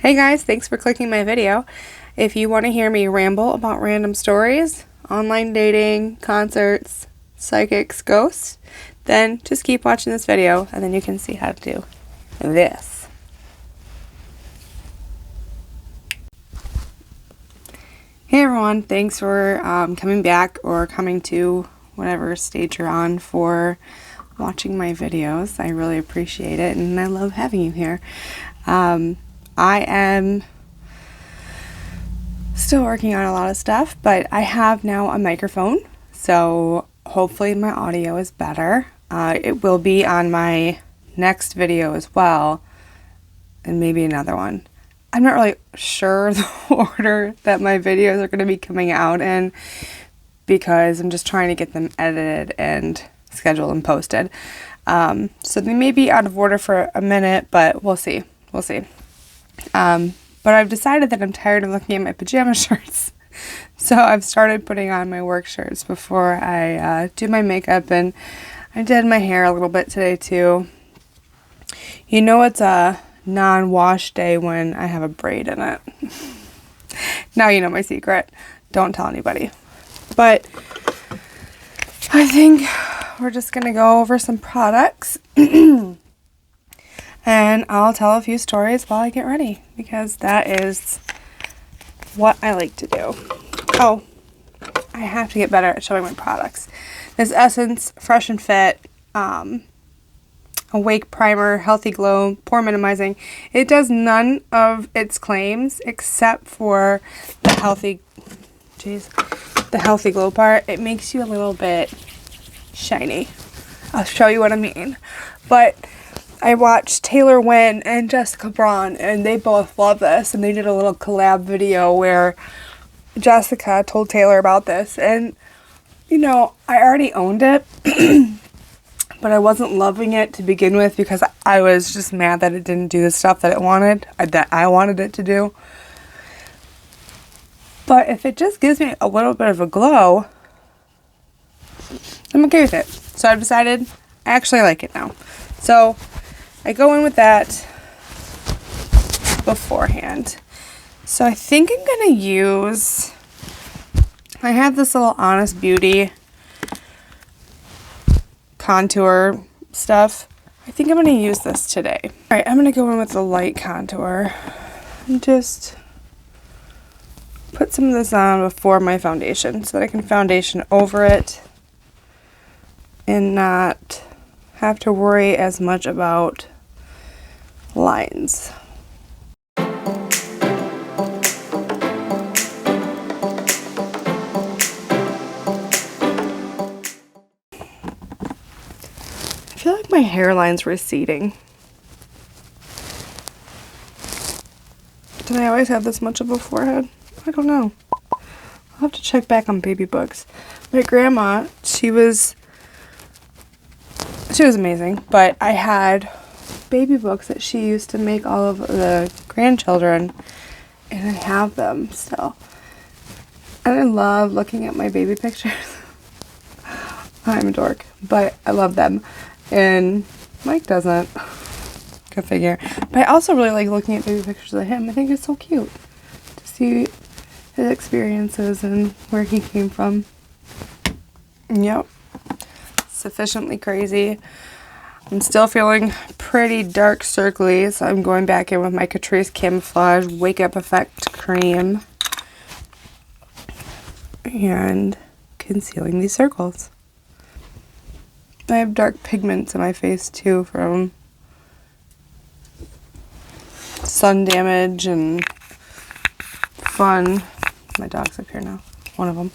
Hey guys, thanks for clicking my video. If you want to hear me ramble about random stories, online dating, concerts, psychics, ghosts, then just keep watching this video and then you can see how to do this. Hey everyone, thanks for coming back or coming to whatever stage you're on for watching my videos. I really appreciate it and I love having you here. I am still working on a lot of stuff, but I have now a microphone, so hopefully my audio is better. It will be on my next video as well, and maybe another one. I'm not really sure the order that my videos are going to be coming out in, because I'm just trying to get them edited and scheduled and posted. So they may be out of order for a minute, but we'll see. We'll see. But I've decided that I'm tired of looking at my pajama shirts. So I've started putting on my work shirts before I do my makeup, and I did my hair a little bit today too. You know it's a non-wash day when I have a braid in it. Now you know my secret. Don't tell anybody. But I think we're just going to go over some products. And I'll tell a few stories while I get ready, because that is what I like to do. Oh, I have to get better at showing my products. This Essence Fresh and Fit Awake Primer, Healthy Glow, Pore Minimizing. It does none of its claims except for the healthy glow part. It makes you a little bit shiny. I'll show you what I mean. But I watched Taylor Wynn and Jessica Braun, and they both love this, and they did a little collab video where Jessica told Taylor about this, and you know, I already owned it, but I wasn't loving it to begin with because I was just mad that it didn't do the stuff that I wanted it to do. But if it just gives me a little bit of a glow, I'm okay with it. So I've decided I actually like it now. So I go in with that beforehand. So I think I'm going to use, I have this little Honest Beauty contour stuff. I think I'm going to use this today. Alright, I'm going to go in with the light contour and just put some of this on before my foundation so that I can foundation over it and not have to worry as much about lines. I feel like my hairline's receding. Did I always have this much of a forehead? I don't know. I'll have to check back on baby books. My grandma, she was amazing, but I had baby books that she used to make all of the grandchildren, and I have them still. And I love looking at my baby pictures. I'm a dork, but I love them. And Mike doesn't. Go figure. But I also really like looking at baby pictures of him. I think it's so cute to see his experiences and where he came from. Yep. Sufficiently crazy. I'm still feeling pretty dark circly, so I'm going back in with my Catrice Camouflage Wake Up Effect Cream and concealing these circles. I have dark pigments in my face too from sun damage and fun. My dog's up here now. One of them.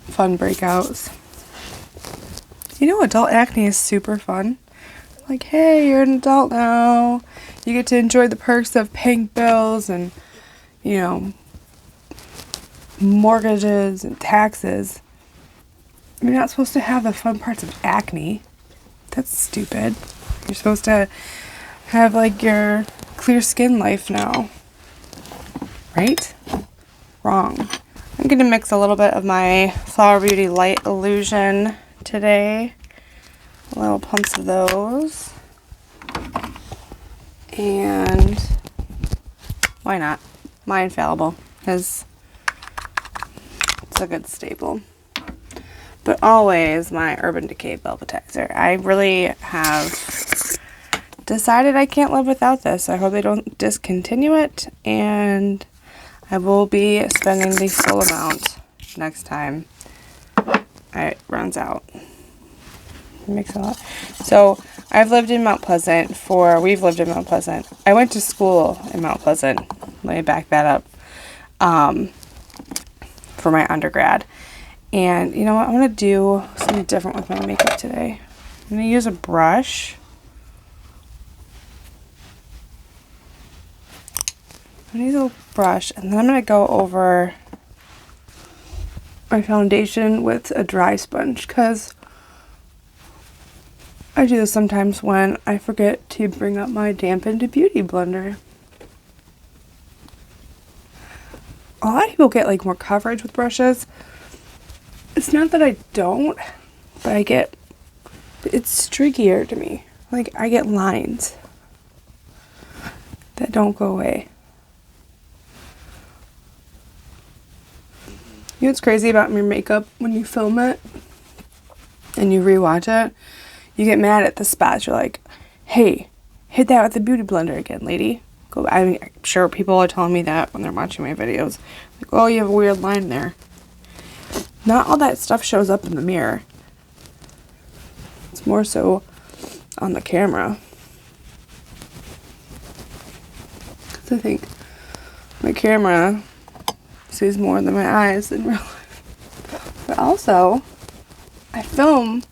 Fun breakouts. You know, adult acne is super fun. Like, hey, you're an adult now. You get to enjoy the perks of paying bills and, you know, mortgages and taxes. You're not supposed to have the fun parts of acne. That's stupid. You're supposed to have, like, your clear skin life now. Right? Wrong. I'm going to mix a little bit of my Flower Beauty Light Illusion today. Little pumps of those. And why not? My Infallible, because it's a good staple. But always my Urban Decay Velvetizer. I really have decided I can't live without this. I hope they don't discontinue it, and I will be spending the full amount next time it runs out. It makes a lot. So we've lived in Mount Pleasant. I went to school in Mount Pleasant. Let me back that up. For my undergrad. And you know what? I'm going to do something different with my makeup today. I'm going to use a brush. I'm going to use a brush, and then I'm going to go over my foundation with a dry sponge, because I do this sometimes when I forget to bring up my dampened beauty blender. A lot of people get like more coverage with brushes. It's not that I don't, but it's streakier to me. Like, I get lines that don't go away. You know what's crazy about your makeup when you film it and you rewatch it? You get mad at the spots. You're like, hey, hit that with the beauty blender again, lady. I mean, I'm sure people are telling me that when they're watching my videos. Like, oh, you have a weird line there. Not all that stuff shows up in the mirror. It's more so on the camera. 'Cause I think my camera sees more than my eyes in real life. But also, I film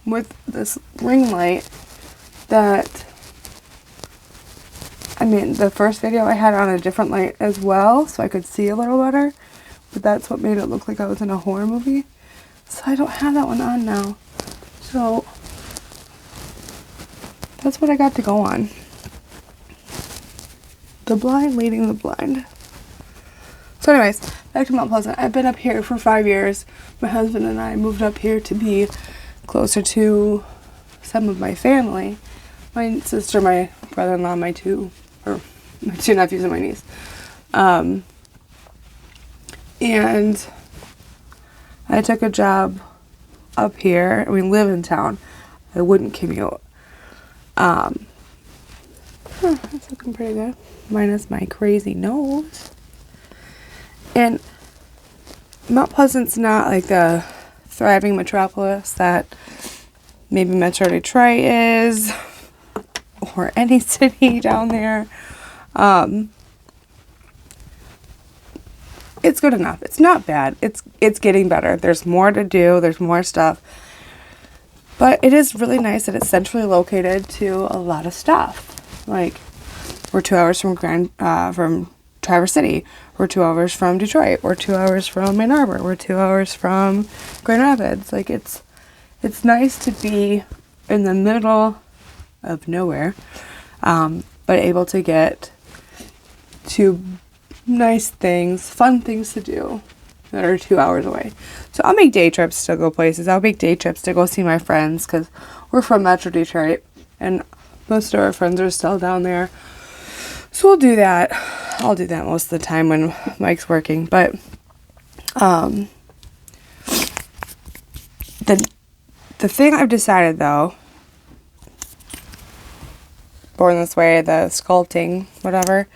with this ring light that, I mean, the first video I had on a different light as well, so I could see a little better. But that's what made it look like I was in a horror movie. So I don't have that one on now. So that's what I got to go on. The blind leading the blind. So anyways, back to Mount Pleasant. I've been up here for 5 years. My husband and I moved up here to be closer to some of my family. My sister, my brother-in-law, my two nephews and my niece. And I took a job up here. We live in town. I wouldn't commute. That's looking pretty good. Minus my crazy nose. And Mount Pleasant's not like the thriving metropolis that maybe Metro Detroit is, or any city down there. It's good enough. It's not bad. It's getting better. There's more to do. There's more stuff. But it is really nice that it's centrally located to a lot of stuff. Like, we're 2 hours from Traverse City. We're 2 hours from Detroit. We're 2 hours from Ann Arbor. We're 2 hours from Grand Rapids. Like, it's nice to be in the middle of nowhere, but able to get to nice things, fun things to do that are 2 hours away. So I'll make day trips to go places. I'll make day trips to go see my friends, because we're from Metro Detroit and most of our friends are still down there. So we'll do that. I'll do that most of the time when Mike's working. But the thing I've decided, though, Born This Way, the Sculpting, whatever,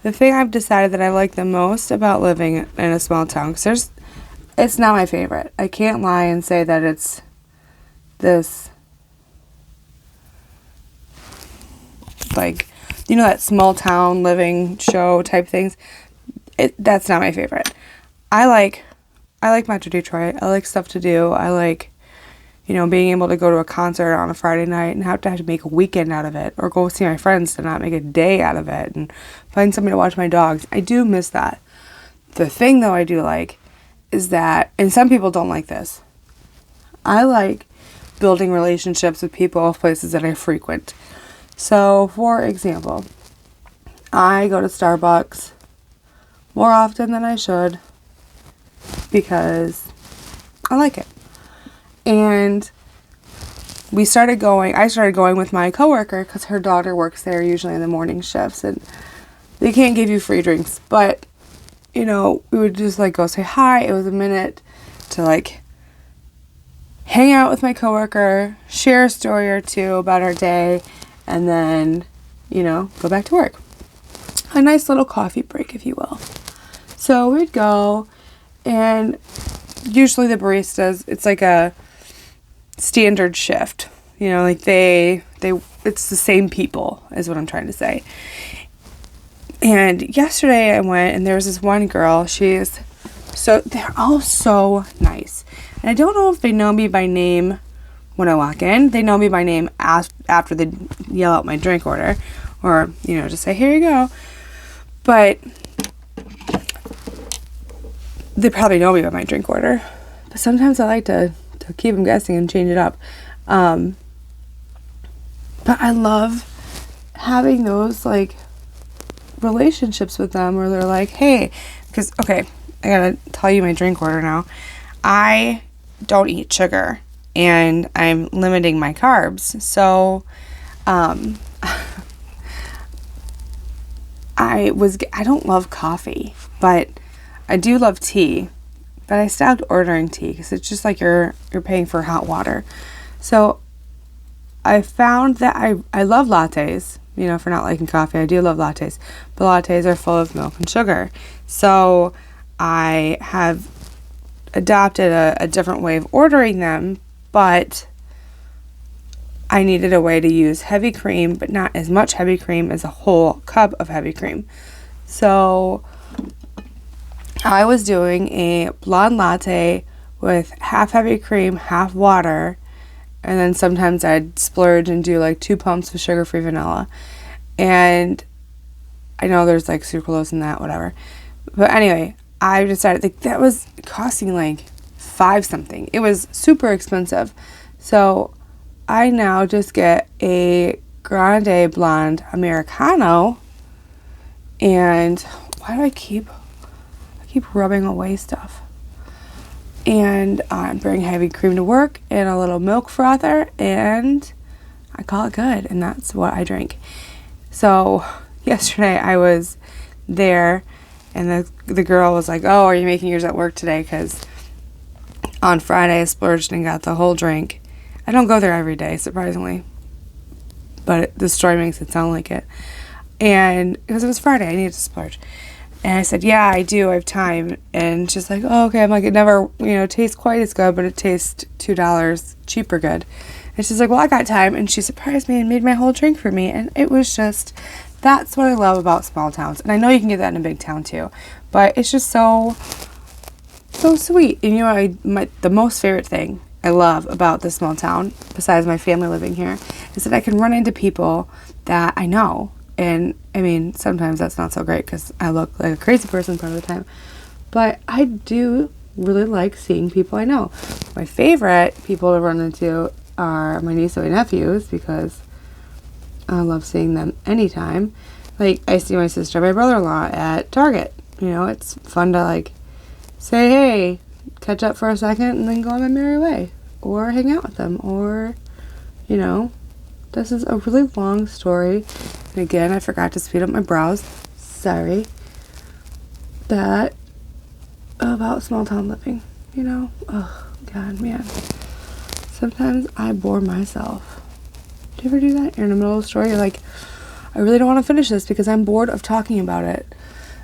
the thing I've decided that I like the most about living in a small town, because it's not my favorite. I can't lie and say that it's this, like, you know, that small town living show type things. That's not my favorite. I like Metro Detroit. I like stuff to do. I like, you know, being able to go to a concert on a Friday night and have to make a weekend out of it, or go see my friends to not make a day out of it, and find somebody to watch my dogs. I do miss that. The thing, though, I do like is that, and some people don't like this, I like building relationships with people of places that I frequent. So, for example, I go to Starbucks more often than I should because I like it. And I started going with my coworker because her daughter works there usually in the morning shifts, and they can't give you free drinks, but we would just like go say hi. It was a minute to like hang out with my coworker, share a story or two about our day, and then, go back to work. A nice little coffee break, if you will. So we'd go, and usually the baristas, it's like a standard shift. Like it's the same people, is what I'm trying to say. And yesterday I went, and there was this one girl. They're all so nice. And I don't know if they know me by name when I walk in. They know me by name after they yell out my drink order, or, just say, here you go. But they probably know me by my drink order. But sometimes I like to keep them guessing and change it up. But I love having those, like, relationships with them where they're like, hey, because, okay, I gotta tell you my drink order now. I don't eat sugar, and I'm limiting my carbs. So, I don't love coffee, but I do love tea. But I stopped ordering tea because it's just like you're paying for hot water. So I found that I love lattes, for not liking coffee. I do love lattes, but lattes are full of milk and sugar. So I have adopted a different way of ordering them, but I needed a way to use heavy cream, but not as much heavy cream as a whole cup of heavy cream. So I was doing a blonde latte with half heavy cream, half water, and then sometimes I'd splurge and do like 2 pumps of sugar-free vanilla. And I know there's like sucralose in that, whatever. But anyway, I decided like that was costing like $5 something. It was super expensive. So I now just get a grande blonde Americano. And why do I keep rubbing away stuff? And I bring heavy cream to work and a little milk frother, and I call it good, and that's what I drink. So yesterday I was there, and the girl was like, oh, are you making yours at work today? Because on Friday I splurged and got the whole drink. I don't go there every day, surprisingly, but the story makes it sound like it. And because it was Friday, I needed to splurge. And I said, yeah, I do. I have time. And she's like, oh, okay. I'm like, it never, tastes quite as good, but it tastes $2 cheaper good. And she's like, well, I got time. And she surprised me and made my whole drink for me. And it was just, that's what I love about small towns. And I know you can get that in a big town too. But it's just so sweet. And the most favorite thing I love about this small town, besides my family living here, is that I can run into people that I know. And, I mean, sometimes that's not so great because I look like a crazy person part of the time. But I do really like seeing people I know. My favorite people to run into are my niece and my nephews because I love seeing them anytime. Like, I see my sister and my brother-in-law at Target. It's fun to, like, say, hey, catch up for a second and then go on my merry way. Or hang out with them. Or, this is a really long story. And again, I forgot to speed up my brows. Sorry. That about small town living, Oh, God, man. Sometimes I bore myself. Do you ever do that? You're in the middle of a story. You're like, I really don't want to finish this because I'm bored of talking about it.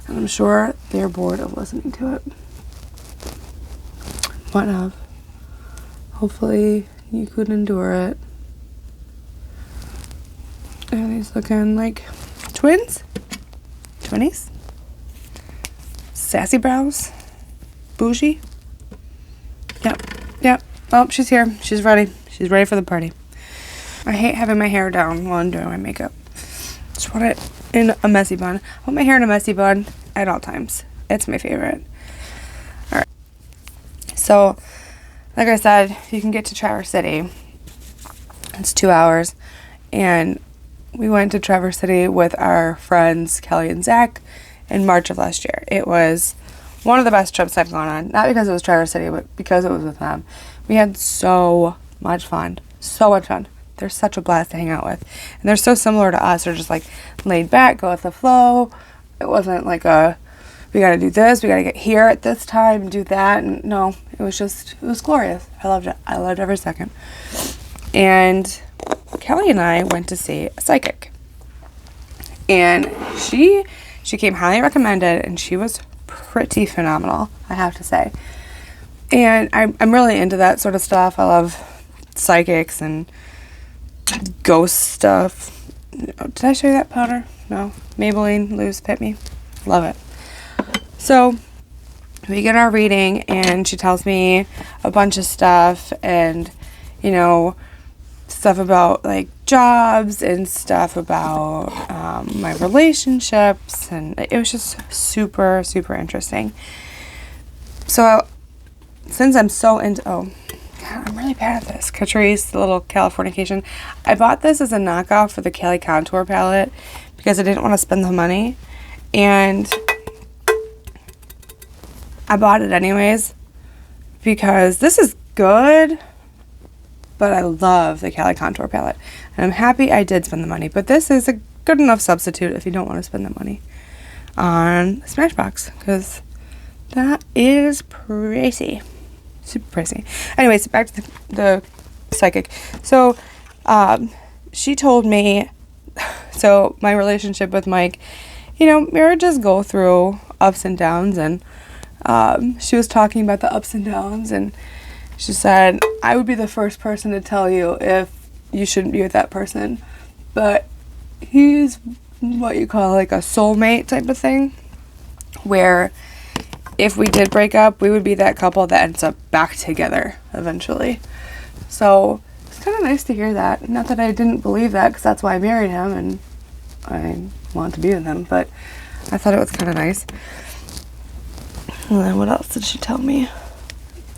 And I'm sure they're bored of listening to it. What of? Hopefully you could endure it. And he's looking like twins? Twinnies? Sassy brows? Bougie? Yep. Oh, she's here. She's ready. She's ready for the party. I hate having my hair down while I'm doing my makeup. Just want it in a messy bun. I want my hair in a messy bun at all times. It's my favorite. Alright. So, like I said, you can get to Traverse City. It's 2 hours. And we went to Traverse City with our friends Kelly and Zach in March of last year. It was one of the best trips I've gone on. Not because it was Traverse City, but because it was with them. We had so much fun. So much fun. They're such a blast to hang out with. And they're so similar to us. They're just like laid back, go with the flow. It wasn't like we got to do this, we got to get here at this time and do that. And no, it was glorious. I loved it. I loved every second. And Kelly and I went to see a psychic. And she came highly recommended, and she was pretty phenomenal, I have to say. And I'm really into that sort of stuff. I love psychics and ghost stuff. Did I show you that powder? No. Maybelline Loose Fit Me. Love it. So we get our reading, and she tells me a bunch of stuff, and, you know, stuff about like jobs and stuff about my relationships, and it was just super, super interesting. So since I'm so into, oh God, I'm really bad at this. Catrice, the little Californication. I bought this as a knockoff for the Cali Contour palette because I didn't want to spend the money, and I bought it anyways because this is good, but I love the Cali Contour palette, and I'm happy I did spend the money. But this is a good enough substitute if you don't want to spend the money on Smashbox, because that is pricey. Super pricey. Anyways, back to the psychic. So, she told me, so my relationship with Mike, you know, marriages go through ups and downs, and she was talking about the ups and downs, and she said, I would be the first person to tell you if you shouldn't be with that person, but he's what you call like a soulmate type of thing, where if we did break up, we would be that couple that ends up back together eventually. So it's kind of nice to hear that. Not that I didn't believe that, because that's why I married him and I want to be with him, but I thought it was kind of nice. And then what else did she tell me?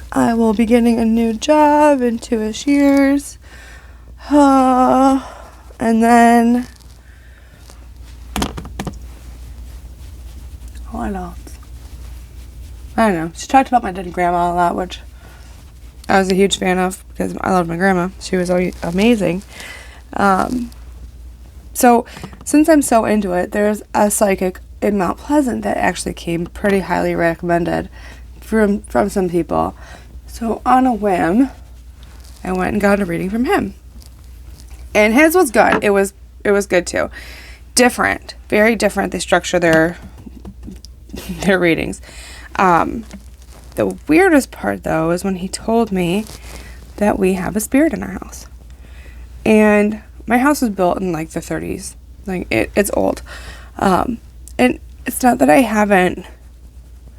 I will be getting a new job in 2-ish years. And then what else? I don't know. She talked about my dead grandma a lot, which I was a huge fan of because I loved my grandma. She was amazing. So since I'm so into it, there's a psychic in Mount Pleasant that actually came pretty highly recommended from some people. So on a whim, I went and got a reading from him. And his was good. It was good too. Different. Very different. They structure their readings. The weirdest part though is when he told me that we have a spirit in our house. And my house was built in like the 30s. Like it's old. And it's not that I haven't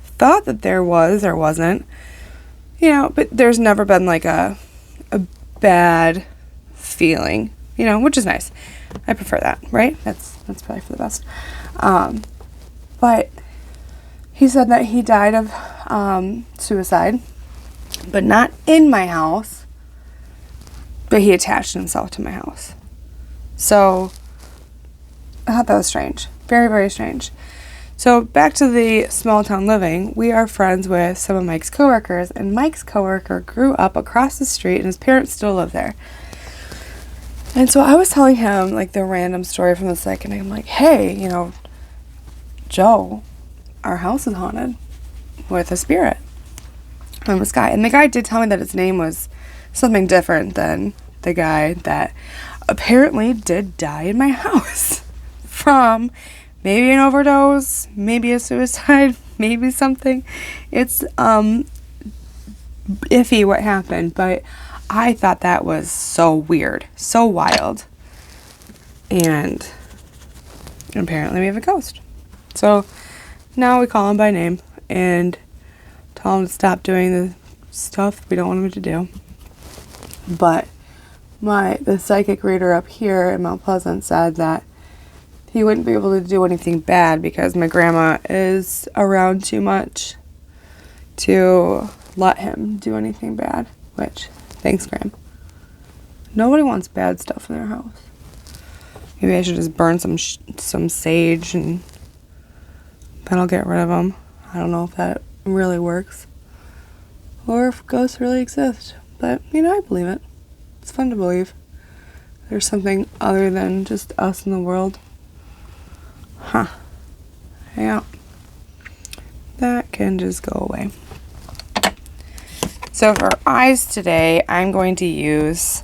thought that there was or wasn't, you know, but there's never been like a bad feeling, you know, which is nice. I prefer that, right? That's probably for the best. But he said that he died of suicide, but not in my house, but he attached himself to my house. So I thought that was strange. Very, very strange. So back to the small town living, we are friends with some of Mike's coworkers, and Mike's coworker grew up across the street and his parents still live there. And so I was telling him like the random story from the second, and I'm like, hey, you know, Joe, our house is haunted with a spirit from this guy. And the guy did tell me that his name was something different than the guy that apparently did die in my house from maybe an overdose, maybe a suicide, maybe something. It's iffy what happened, but I thought that was so weird, so wild. And apparently we have a ghost. So now we call him by name and tell him to stop doing the stuff we don't want him to do. But the psychic reader up here in Mount Pleasant said that he wouldn't be able to do anything bad because my grandma is around too much to let him do anything bad. Which, thanks, Gram. Nobody wants bad stuff in their house. Maybe I should just burn some sage and that'll get rid of them. I don't know if that really works or if ghosts really exist. But, you know, I believe it. It's fun to believe there's something other than just us in the world. Huh. Yeah. That can just go away. So for eyes today, I'm going to use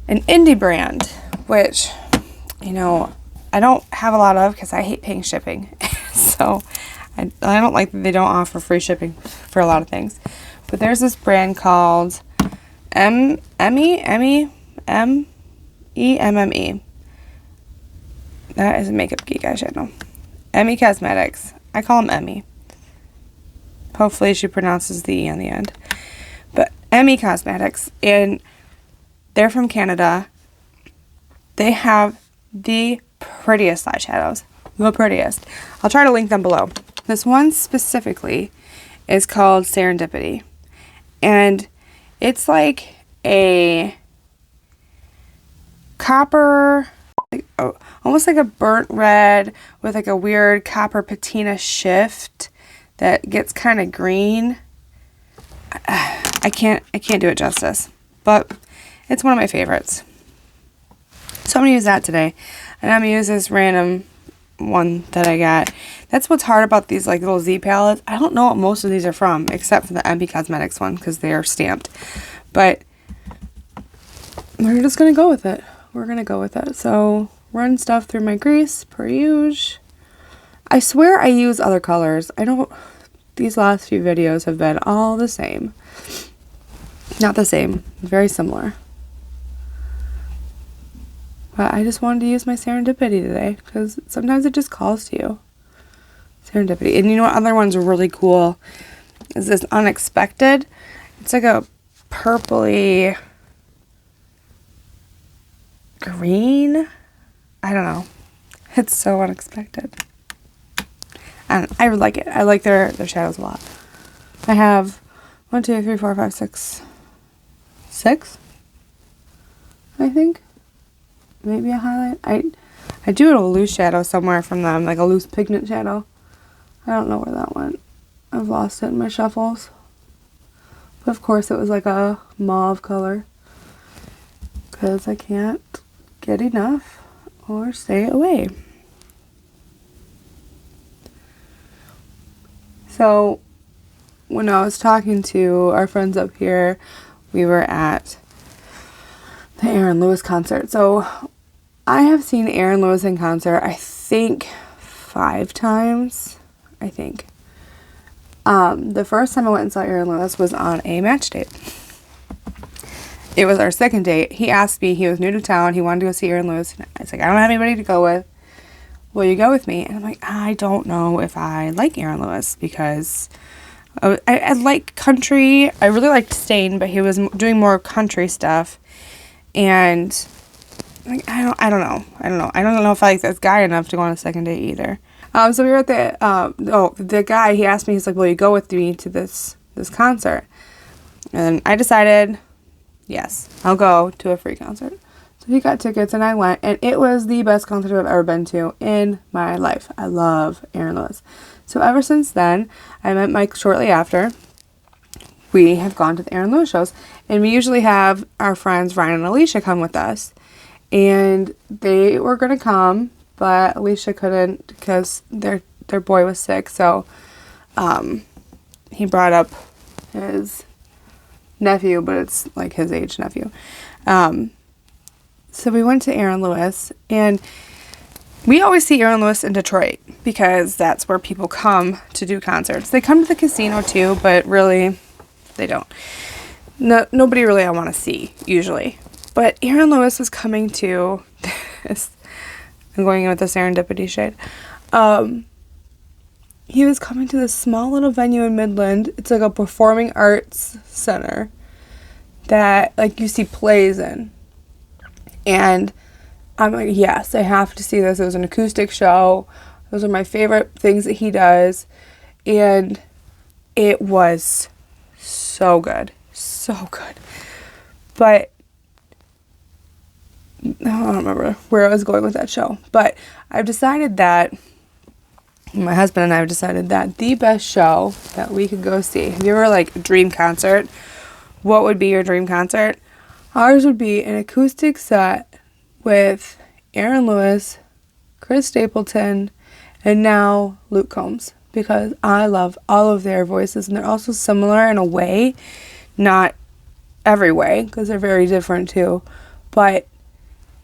an indie brand, which, you know, I don't have a lot of because I hate paying shipping. So I don't like that they don't offer free shipping for a lot of things. But there's this brand called Emme. That is a makeup geek eyeshadow. Emme Cosmetics. I call them Emme. Hopefully she pronounces the E on the end. But Emme Cosmetics, and they're from Canada. They have the prettiest eyeshadows. The prettiest. I'll try to link them below. This one specifically is called Serendipity. And it's like a copper, almost like a burnt red with like a weird copper patina shift that gets kind of green. I can't do it justice, but it's one of my favorites. So I'm gonna use that today, and I'm gonna use this random one that I got. That's what's hard about these like little Z palettes. I don't know what most of these are from, except for the Emme Cosmetics one because they are stamped. But we're just gonna go with it. We're gonna go with it. So run stuff through my grease per usual. I swear I use other colors. I don't. These last few videos have been all the same. Not the same. Very similar. But I just wanted to use my Serendipity today because sometimes it just calls to you. Serendipity. And you know what other one's really cool? Is this Unexpected. It's like a purpley green. I don't know. It's so unexpected. And I like it. I like their shadows a lot. I have 1, 2, 3, 4, 5, 6, I think. Maybe a highlight. I do a loose shadow somewhere from them, like a loose pigment shadow. I don't know where that went. I've lost it in my shuffles. But of course it was like a mauve color. Because I can't get enough or stay away. So when I was talking to our friends up here, we were at the Aaron Lewis concert. So I have seen Aaron Lewis in concert, I think 5 times, I think. The first time I went and saw Aaron Lewis was on a match date. It was our second date. He asked me, he was new to town, he wanted to go see Aaron Lewis. And I was like, I don't have anybody to go with. Will you go with me? And I'm like, I don't know if I like Aaron Lewis because I like country. I really liked Stain, but he was doing more country stuff. And like, I don't know. I don't know if I like this guy enough to go on a second date either. So we were at the guy, he asked me, he's like, will you go with me to this concert? And I decided, yes, I'll go to a free concert. So he got tickets and I went, and it was the best concert I've ever been to in my life. I love Aaron Lewis. So ever since then, I met Mike shortly after. We have gone to the Aaron Lewis shows, and we usually have our friends Ryan and Alicia come with us. And they were going to come, but Alicia couldn't because their boy was sick. So he brought up his nephew, but it's like his age nephew. So we went to Aaron Lewis, and we always see Aaron Lewis in Detroit because that's where people come to do concerts. They come to the casino too, but really they don't. Nobody really I want to see usually. But Aaron Lewis was coming to this. I'm going in with the Serendipity shade. He was coming to this small little venue in Midland. It's like a performing arts center that like you see plays in. And I'm like, yes, I have to see this. It was an acoustic show. Those are my favorite things that he does. And it was so good. So good. But I don't remember where I was going with that show. But I've decided that, my husband and I have decided that the best show that we could go see, if you ever like a dream concert, what would be your dream concert? Ours would be an acoustic set with Aaron Lewis, Chris Stapleton, and now Luke Combs, because I love all of their voices, and they're also similar in a way, not every way, because they're very different too, but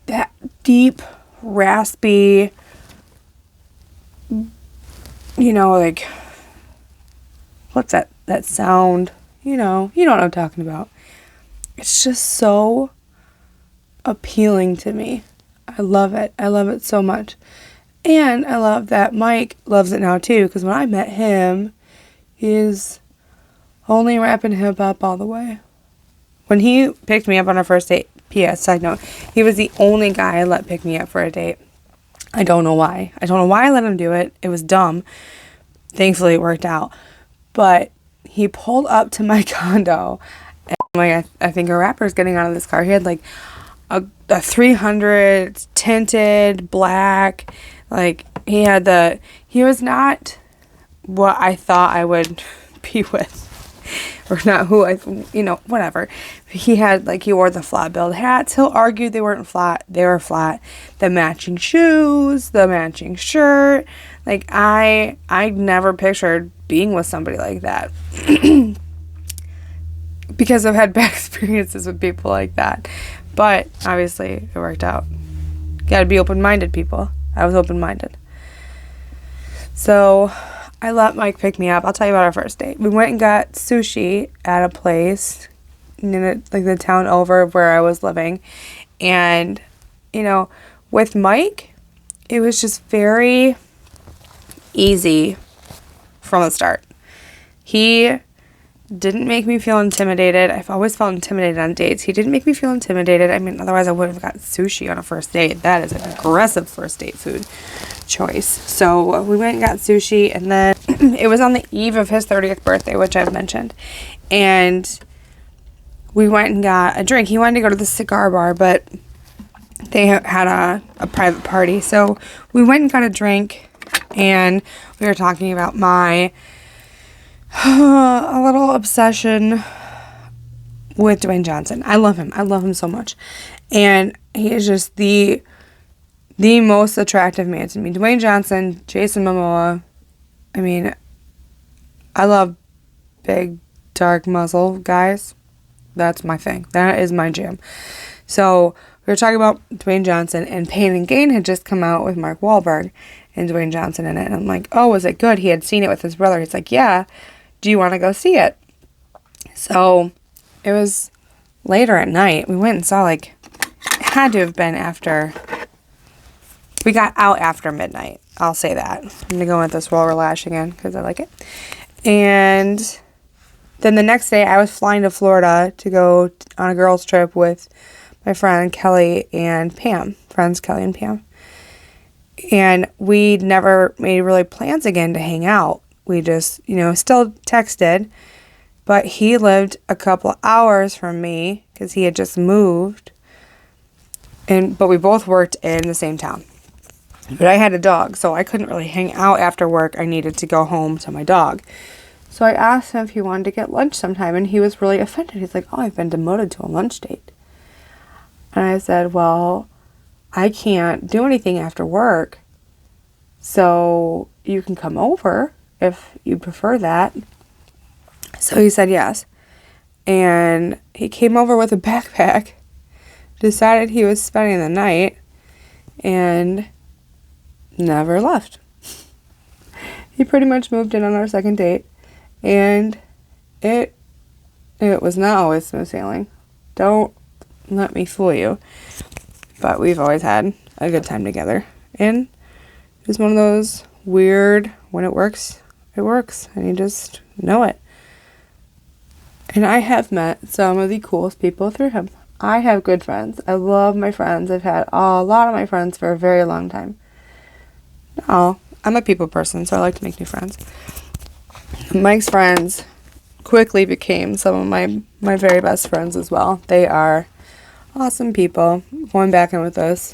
that deep, raspy, you know, like, what's that sound? You know what I'm talking about. It's just so appealing to me. I love it. I love it so much. And I love that Mike loves it now too, because when I met him, he's only rapping hip hop all the way. When he picked me up on our first date, P.S. side note, he was the only guy I let pick me up for a date. I don't know why. I don't know why I let him do it. It was dumb. Thankfully, it worked out. But he pulled up to my condo, and like I think a rapper's getting out of this car. He had like a 300 tinted black. Like he was not what I thought I would be with. Or not who whatever. He wore the flat billed hats. He'll argue they weren't flat. They were flat. The matching shoes, the matching shirt. Like, I never pictured being with somebody like that. Because I've had bad experiences with people like that. But, obviously, it worked out. Gotta be open-minded, people. I was open-minded. So, I let Mike pick me up. I'll tell you about our first date. We went and got sushi at a place in the town over where I was living. And, with Mike, it was just very easy from the start. He didn't make me feel intimidated. I've always felt intimidated on dates. He didn't make me feel intimidated. I mean, otherwise I would have got sushi on a first date. That is an aggressive first date food choice. So we went and got sushi, and then it was on the eve of his 30th birthday, which I've mentioned. And we went and got a drink. He wanted to go to the cigar bar, but they had a private party. So we went and got a drink, and we were talking about my a little obsession with Dwayne Johnson. I love him. I love him so much. And he is just the most attractive man to me. Dwayne Johnson, Jason Momoa. I mean, I love big, dark muzzle guys. That's my thing. That is my jam. So we were talking about Dwayne Johnson, and Pain and Gain had just come out with Mark Wahlberg and Dwayne Johnson in it. And I'm like, oh, was it good? He had seen it with his brother. He's like, yeah. Do you want to go see it? So it was later at night. We went and saw, it had to have been after, we got out after midnight. I'll say that. I'm going to go with this roller lash again because I like it. And then the next day I was flying to Florida to go on a girls trip with my friend Kelly and Pam. Friends Kelly and Pam. And we never made really plans again to hang out. We just, still texted, but he lived a couple hours from me because he had just moved, but we both worked in the same town. But I had a dog, so I couldn't really hang out after work. I needed to go home to my dog. So I asked him if he wanted to get lunch sometime, and he was really offended. He's like, oh, I've been demoted to a lunch date. And I said, well, I can't do anything after work, so you can come over if you prefer that. So he said yes. And he came over with a backpack, decided he was spending the night, and never left. He pretty much moved in on our second date, and it was not always smooth sailing. Don't let me fool you. But we've always had a good time together. And it was one of those weird, when it works, it works, and you just know it. And I have met some of the coolest people through him. I have good friends. I love my friends. I've had a lot of my friends for a very long time. Oh, I'm a people person, so I like to make new friends. Mike's friends quickly became some of my very best friends as well. They are awesome people. Going back in with this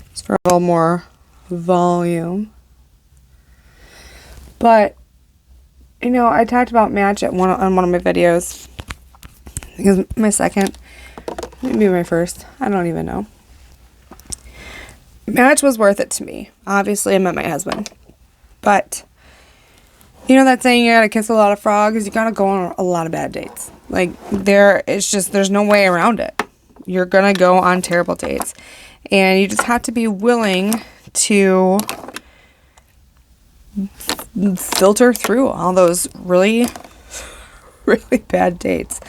just for a little more volume. But I talked about match on one of my videos. I think it was my second. maybe my first. I don't even know. Match was worth it to me. Obviously, I met my husband. But, you know that saying, you gotta kiss a lot of frogs? You gotta go on a lot of bad dates. Like, there's no way around it. You're gonna go on terrible dates. And you just have to be willing to filter through all those really, really bad dates.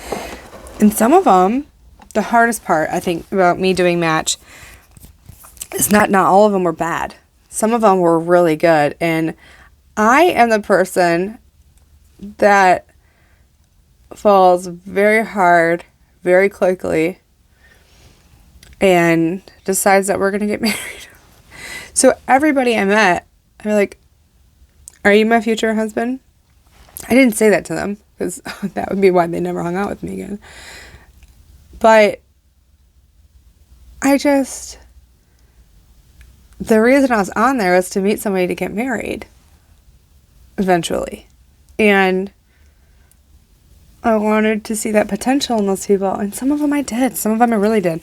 And some of them, the hardest part, I think, about me doing Match is not all of them were bad. Some of them were really good. And I am the person that falls very hard, very quickly, and decides that we're going to get married. So everybody I met, they're like, are you my future husband? I didn't say that to them, because that would be why they never hung out with me again. But the reason I was on there was to meet somebody to get married eventually. And I wanted to see that potential in those people. And some of them I did. Some of them I really did.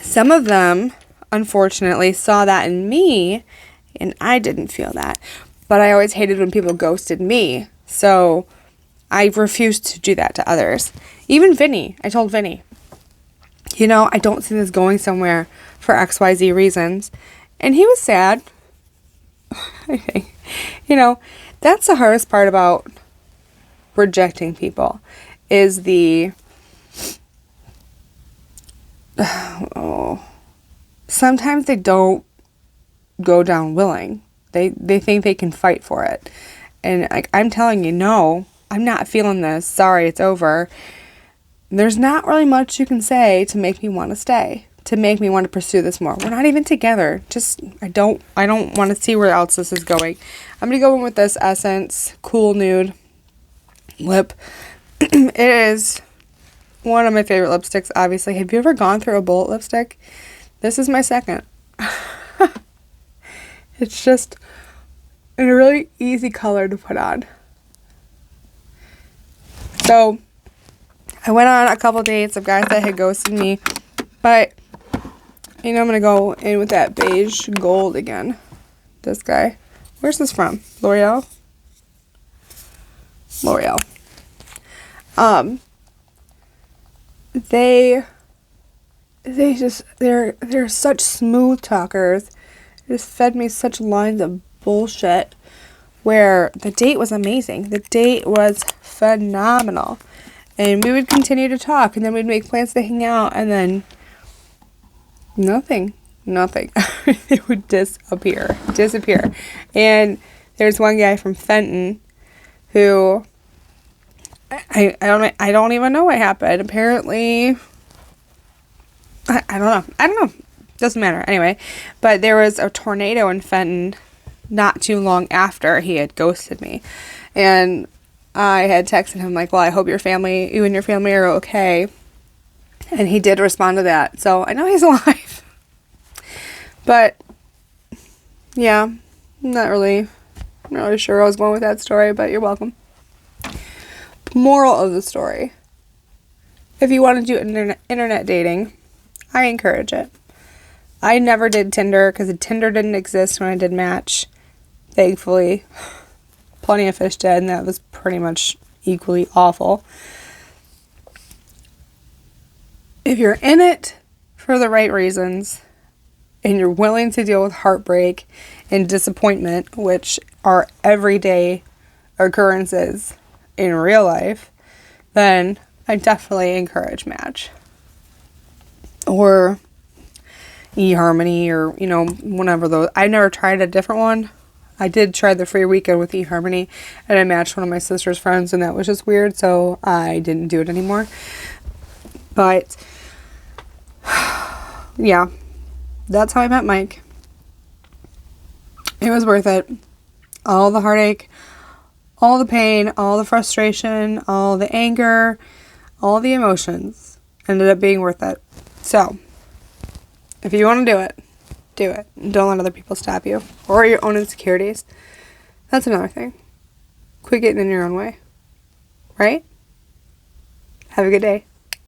Some of them, unfortunately, saw that in me, and I didn't feel that. But I always hated when people ghosted me. So I refused to do that to others. Even Vinny. I told Vinny, you know, I don't see this going somewhere for XYZ reasons. And he was sad. I think. You know, that's the hardest part about rejecting people, is sometimes they don't go down willing. They think they can fight for it. And like, I'm telling you, no, I'm not feeling this. Sorry, it's over. There's not really much you can say to make me want to stay, to make me want to pursue this more. We're not even together. Just, I don't want to see where else this is going. I'm going to go in with this Essence Cool Nude lip. It is one of my favorite lipsticks, obviously. Have you ever gone through a bullet lipstick? This is my second. It's just a really easy color to put on. So, I went on a couple dates of guys that had ghosted me, but, you know, I'm going to go in with that Beige Gold again. This guy. Where's this from? L'Oreal? L'Oreal. They're such smooth talkers. They just fed me such lines of bullshit, where the date was amazing. The date was phenomenal. And we would continue to talk, and then we'd make plans to hang out, and then nothing. It would disappear. And there's one guy from Fenton who I don't even know what happened. Apparently, I don't know. Doesn't matter. Anyway, but there was a tornado in Fenton not too long after he had ghosted me. And I had texted him like, well, I hope you and your family are okay. And he did respond to that. So I know he's alive. But yeah, I'm not really sure I was going with that story, but you're welcome. Moral of the story: if you want to do internet dating, I encourage it. I never did Tinder because Tinder didn't exist when I did Match. Thankfully, Plenty of Fish did, and that was pretty much equally awful. If you're in it for the right reasons, and you're willing to deal with heartbreak and disappointment, which are everyday occurrences in real life, then I definitely encourage Match. Or eHarmony, or, you know, whatever those. I never tried a different one. I did try the free weekend with eHarmony, and I matched one of my sister's friends, and that was just weird, so I didn't do it anymore. But, yeah, that's how I met Mike. It was worth it. All the heartache, all the pain, all the frustration, all the anger, all the emotions ended up being worth it. So, if you want to do it, do it. Don't let other people stop you. Or your own insecurities. That's another thing. Quit getting in your own way. Right? Have a good day.